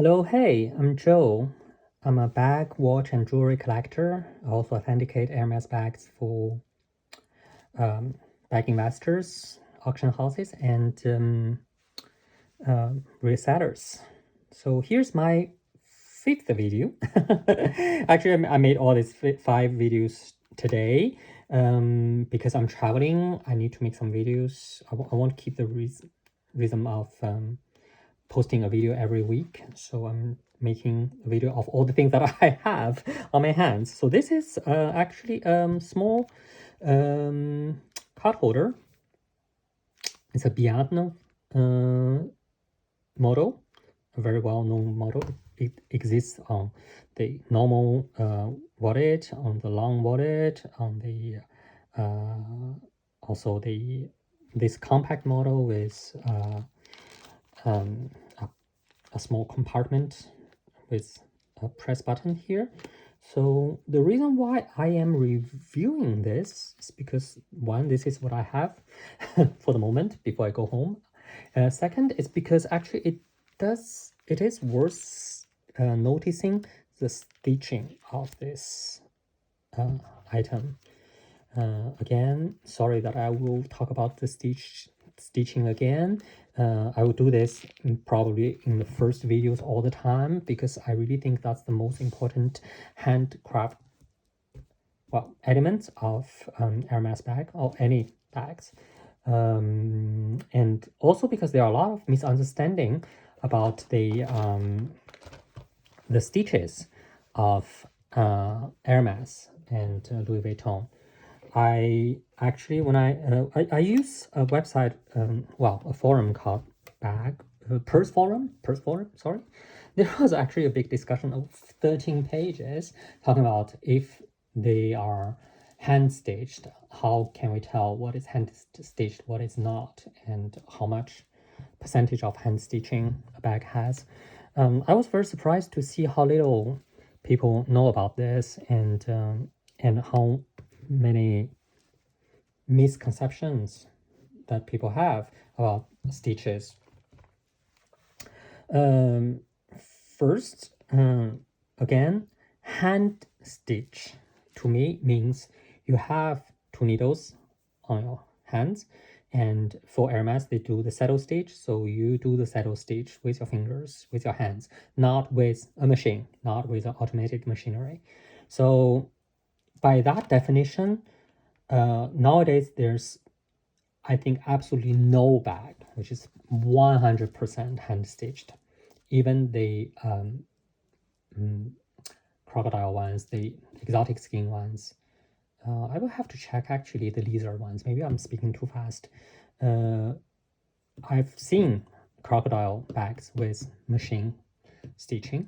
Hello, hey, I'm Joe. I'm a bag, watch, and jewelry collector. I also authenticate Hermes bags for um, bag investors, auction houses, and resellers. So here's my fifth video. Actually, I made all these five videos today because I'm traveling. I need to make some videos. I want to keep the rhythm of posting a video every week. So I'm making a video of all the things that I have on my hands. So this is actually small card holder. It's a Bearn model, a very well-known model. It exists on the normal wallet, on the long wallet, on the also this compact model with um, a small compartment with a press button here. So the reason why I am reviewing this is because one, this is what I have for the moment before I go home. Second is because actually it is worth noticing the stitching of this item. Again, sorry that I will talk about the stitching again. I will do this probably in the first videos all the time because I really think that's the most important handcraft elements of Hermes bag or any bags. And also because there are a lot of misunderstanding about the stitches of Hermes and Louis Vuitton. I actually, when I use a website, a forum called Purse Forum, sorry. There was actually a big discussion of 13 pages talking about if they are hand stitched, how can we tell what is hand stitched, what is not, and how much percentage of hand stitching a bag has. I was very surprised to see how little people know about this and how many misconceptions that people have about stitches. First, again, hand stitch to me means you have two needles on your hands, and for Hermes they do the saddle stitch, so you do the saddle stitch with your fingers, with your hands, not with a machine, not with an automated machinery. So by that definition, nowadays there's, I think, absolutely no bag which is 100% hand stitched. Even the crocodile ones, the exotic skin ones. I will have to check actually the lizard ones. Maybe I'm speaking too fast. I've seen crocodile bags with machine stitching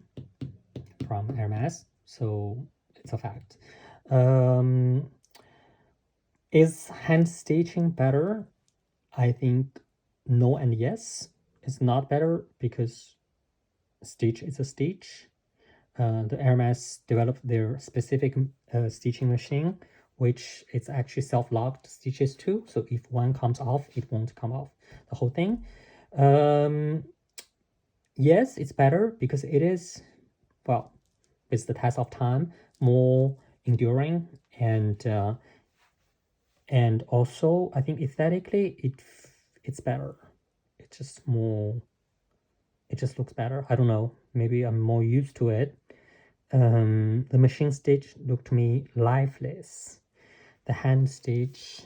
from Hermes, so it's a fact. Is hand stitching better? I think no and yes. It's not better because stitch is a stitch. The Hermes developed their specific stitching machine, which is actually self-locked stitches too. So if one comes off, it won't come off the whole thing. Yes, it's better because it is, well, with the test of time, more enduring and also I think aesthetically it's better. It's just more, it just looks better. I don't know, maybe I'm more used to it. The machine stitch looked to me lifeless. The hand stitch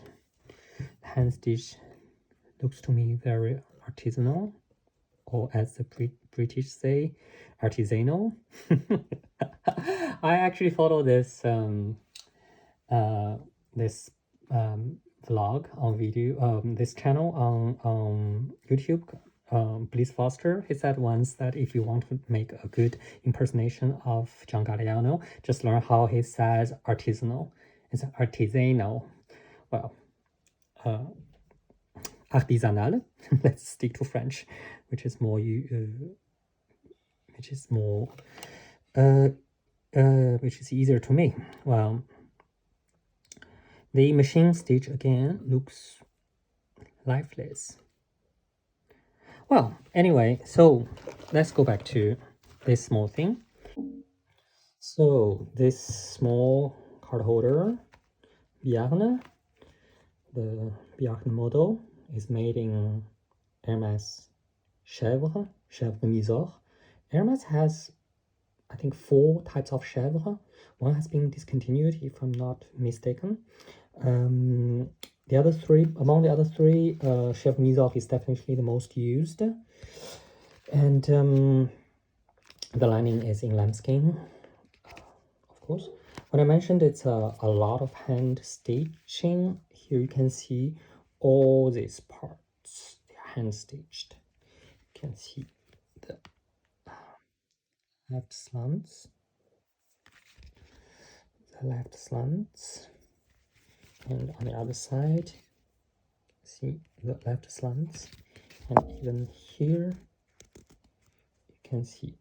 looks to me very artisanal, or as the British say, artisanal. I actually follow this vlog on video, this channel on YouTube. Bliss Foster, he said once that if you want to make a good impersonation of John Galliano, just learn how he says artisanal. It's artisanal. Well, artisanal. Let's stick to French, which is more which is easier to me. Well, the machine stitch again looks lifeless. Well, anyway, so let's go back to this small thing. So this small card holder, Bearn, the Bearn model is made in Hermes Chèvre de Mysore. Hermes has, I think, 4 types of chèvre. One has been discontinued, if I'm not mistaken. The other 3, among the other 3, chèvre Mysore is definitely the most used. And the lining is in lambskin, of course. When I mentioned it's a lot of hand stitching, here you can see all these parts, they're hand stitched. You can see the left slants, and on the other side, see the left slants, and even here you can see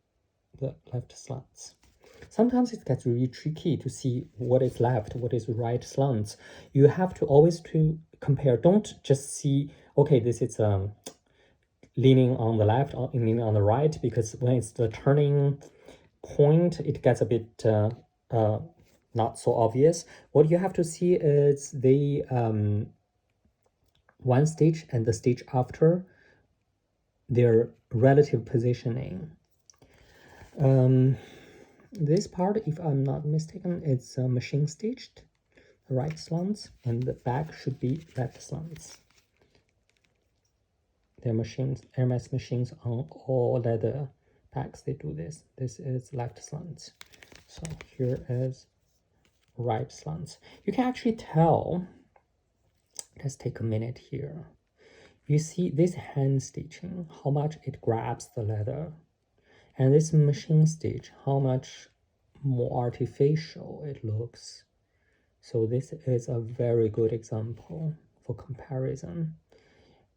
the left slants. Sometimes it gets really tricky to see what is left, what is right slants. You have to always to compare. Don't just see, okay, this is leaning on the left or leaning on the right, because when it's the turning point, it gets a bit not so obvious. What you have to see is the one stitch and the stitch after, their relative positioning. This part, if I'm not mistaken, it's machine stitched, right slants, and the back should be left slants. They're machines, Hermes machines on all leather bags, they do this. This is left slants. So here is right slants. You can actually tell, let's take a minute here. You see this hand stitching, how much it grabs the leather. And this machine stitch, how much more artificial it looks. So this is a very good example for comparison.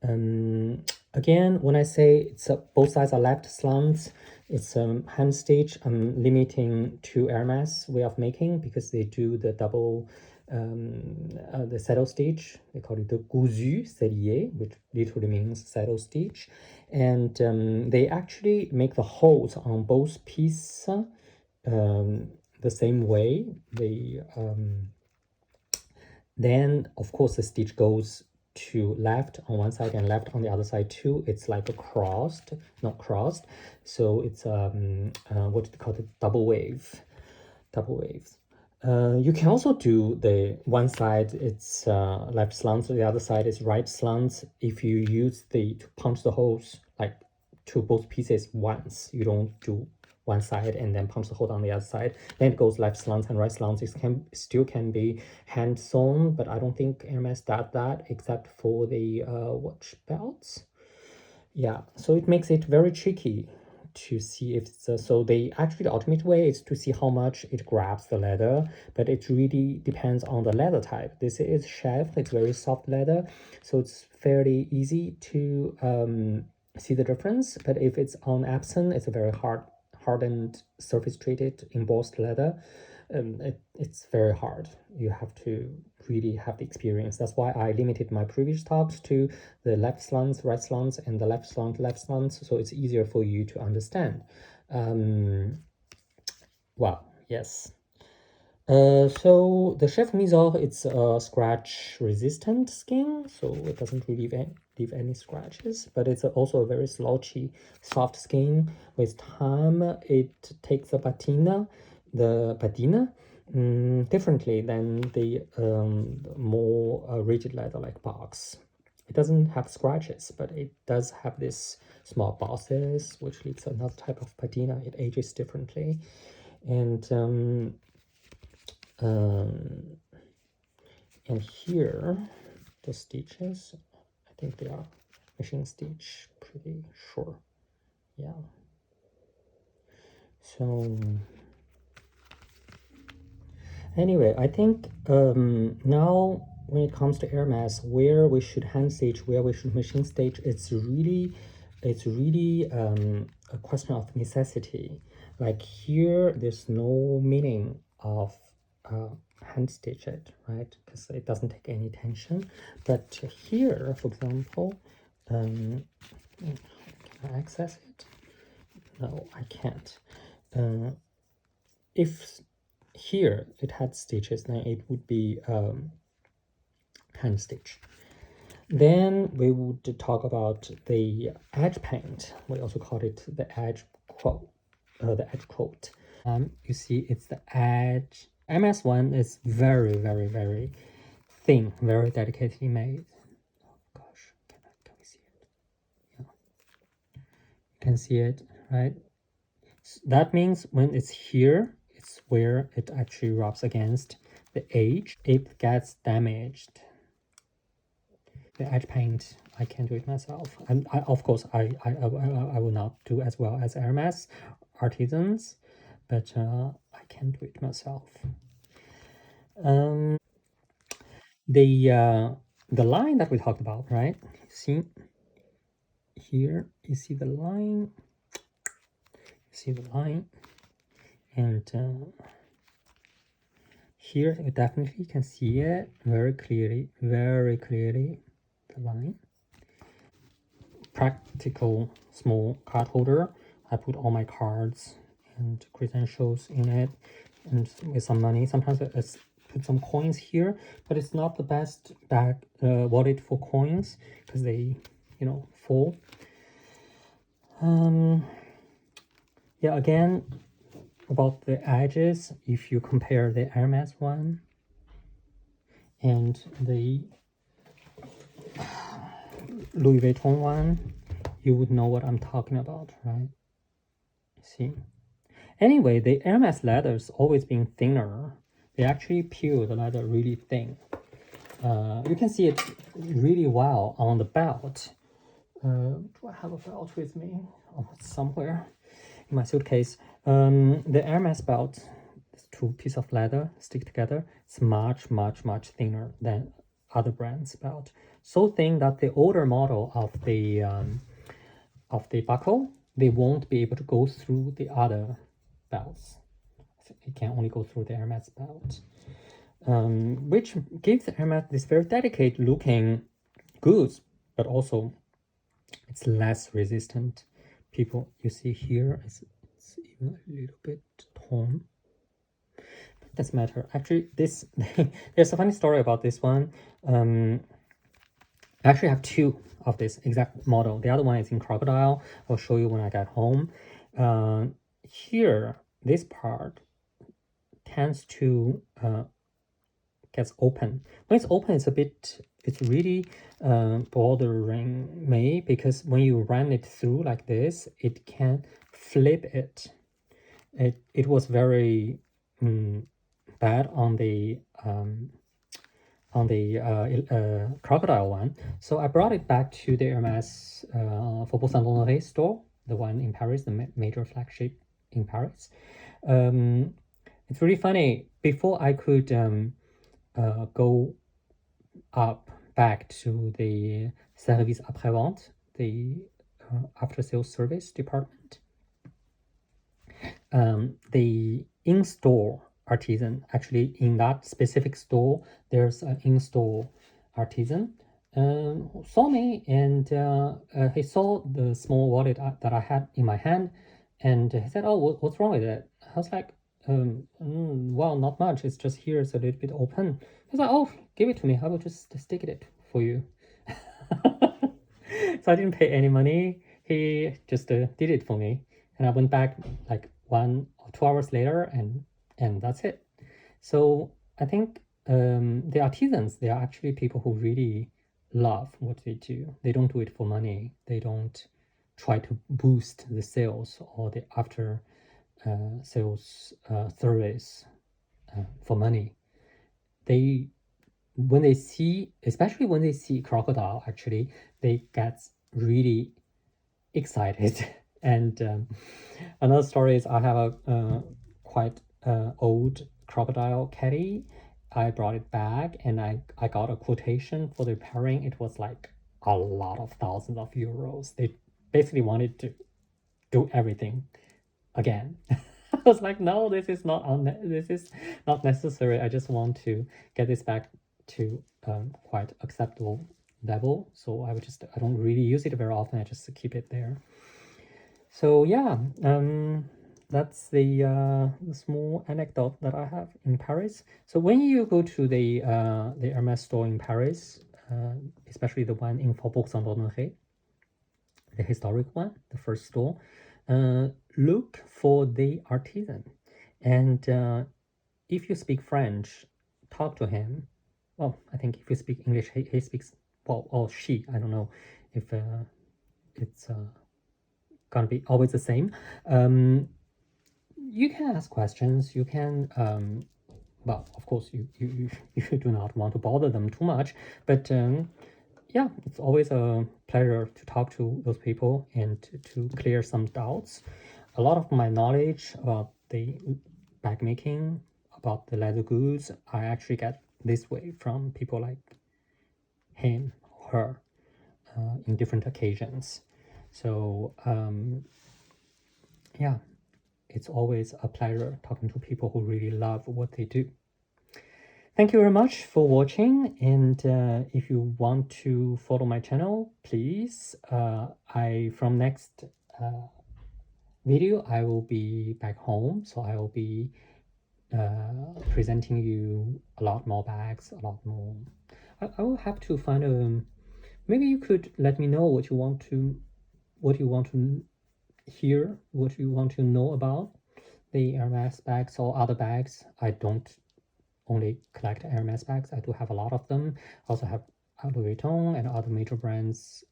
Again, when I say it's both sides are left slants, it's hand stitch. I'm limiting to Hermes way of making, because they do the double, the saddle stitch. They call it the cousu sellier, which literally means saddle stitch. And they actually make the holes on both pieces the same way. They then, of course, the stitch goes to left on one side and left on the other side too. It's like a crossed, not crossed. So it's what do you call it? Double wave. You can also do the one side it's left slants, the other side is right slants. If you use to punch the holes like to both pieces once, you don't do one side and then punch the hole on the other side. Then it goes left slants and right slants. It still can be hand sewn, but I don't think Hermes does that except for the watch belts. Yeah, so it makes it very tricky to see if it's so the ultimate way is to see how much it grabs the leather, but it really depends on the leather type. This is chèvre, it's very soft leather, so it's fairly easy to see the difference. But if it's on epsom, it's a very hardened surface treated embossed leather. It's very hard. You have to really have the experience. That's why I limited my previous talks to the left slants, right slants, and the left slant, left slants, so it's easier for you to understand. Well, yes. So the Chef Mizor, it's a scratch resistant skin, so it doesn't really leave any scratches, but it's also a very slouchy, soft skin. With time, it takes the patina differently than the more rigid leather like box. It doesn't have scratches, but it does have this small bosses, which leaves another type of patina. It ages differently. And here the stitches, I think they are machine stitch, pretty sure. Yeah. So anyway, I think now when it comes to Hermes, where we should hand stitch, where we should machine stitch, it's really a question of necessity. Like here, there's no meaning of hand stitch it, right? Because it doesn't take any tension. But here, for example, can I access it? No, I can't. If here it had stitches, then it would be hand stitch. Then we would talk about the edge paint. We also call it the edge quote. The edge quote. You see, it's the edge. MS1 is very, very, very thin, very delicately made. Oh gosh, can we see it? Yeah. You can see it, right? That means when it's here, it's where it actually rubs against the edge. It gets damaged. The edge paint, I can do it myself. And of course, I will not do as well as Hermes artisans, but I can do it myself. The line that we talked about, right? See here, you see the line, and here you definitely can see it very clearly, the line. Practical small card holder. I put all my cards and credentials in it, and with some money. Sometimes I put some coins here, but it's not the best bag wallet for coins because they, fall. Yeah, again, about the edges, if you compare the Hermes one and the Louis Vuitton one, you would know what I'm talking about, right? See? Anyway, the Hermes leather's always been thinner. They actually peel the leather really thin. You can see it really well on the belt. Do I have a belt with me? Oh, somewhere in my suitcase. The Hermes belt, these two pieces of leather stick together. It's much, much, much thinner than other brands' belt. So thin that the older model of the buckle, they won't be able to go through the other belts. It can only go through the Hermes belt, which gives Hermes this very delicate looking goods, but also it's less resistant. People, you see here, it's even a little bit torn. But doesn't matter. Actually, this there's a funny story about this one. I actually have two of this exact model. The other one is in crocodile. I'll show you when I get home. Here, this part tends to gets open. When it's open, it's really bothering me because when you run it through like this, it can flip it. It was very bad on the crocodile one. So I brought it back to the Hermes Faubourg Saint-Honoré store, the one in Paris, the major flagship in Paris. It's really funny. Before I could go up back to the service après-vente, the after-sales service department, the in-store artisan, actually in that specific store, there's an in-store artisan, saw me, and he saw the small wallet that I had in my hand, and he said, "Oh, what's wrong with it?" I was like, well, not much. It's just here. It's a little bit open." He's like, "Oh, give it to me. I will just stick it for you." So I didn't pay any money. He just did it for me, and I went back like 1 or 2 hours later, and that's it. So I think the artisans, they are actually people who really love what they do. They don't do it for money. They don't try to boost the sales or the after sales service for money. They, when they see, especially when they see crocodile, actually, they get really excited. And another story is I have a quite old crocodile caddy. I brought it back and I got a quotation for the repairing. It was like a lot of thousands of euros. They basically wanted to do everything again. I was like, no, this is not necessary. I just want to get this back to quite acceptable level. So I don't really use it very often. I just keep it there. So yeah, that's the small anecdote that I have in Paris. So when you go to the Hermes store in Paris, especially the one in Faubourg Saint-Honoré, the historic one, the first store, look for the artisan, and if you speak French, talk to him. Well, I think if you speak English, he speaks, well, or she. I don't know if it's gonna be always the same. You can ask questions. You can, well, of course, you do not want to bother them too much, but yeah, it's always a pleasure to talk to those people and to clear some doubts. A lot of my knowledge about the bag making, about the leather goods, I actually get this way from people like him or her in different occasions. So yeah, it's always a pleasure talking to people who really love what they do. Thank you very much for watching, and if you want to follow my channel, please, from next video I will be back home, so I will be presenting you a lot more bags, a lot more. I will have to find a. Maybe you could let me know what you want to hear, what you want to know about the Hermes bags or other bags. I don't only collect Hermes bags. I do have a lot of them. I also have Louis Vuitton and other major brands.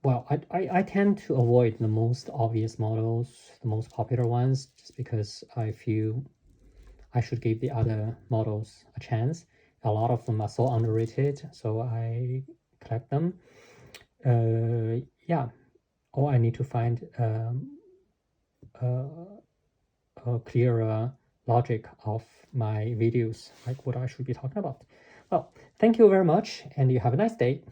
Well, I tend to avoid the most obvious models, the most popular ones, just because I feel I should give the other models a chance. A lot of them are so underrated, so I collect them. Yeah, or I need to find a clearer logic of my videos, like what I should be talking about. Well, thank you very much, and you have a nice day.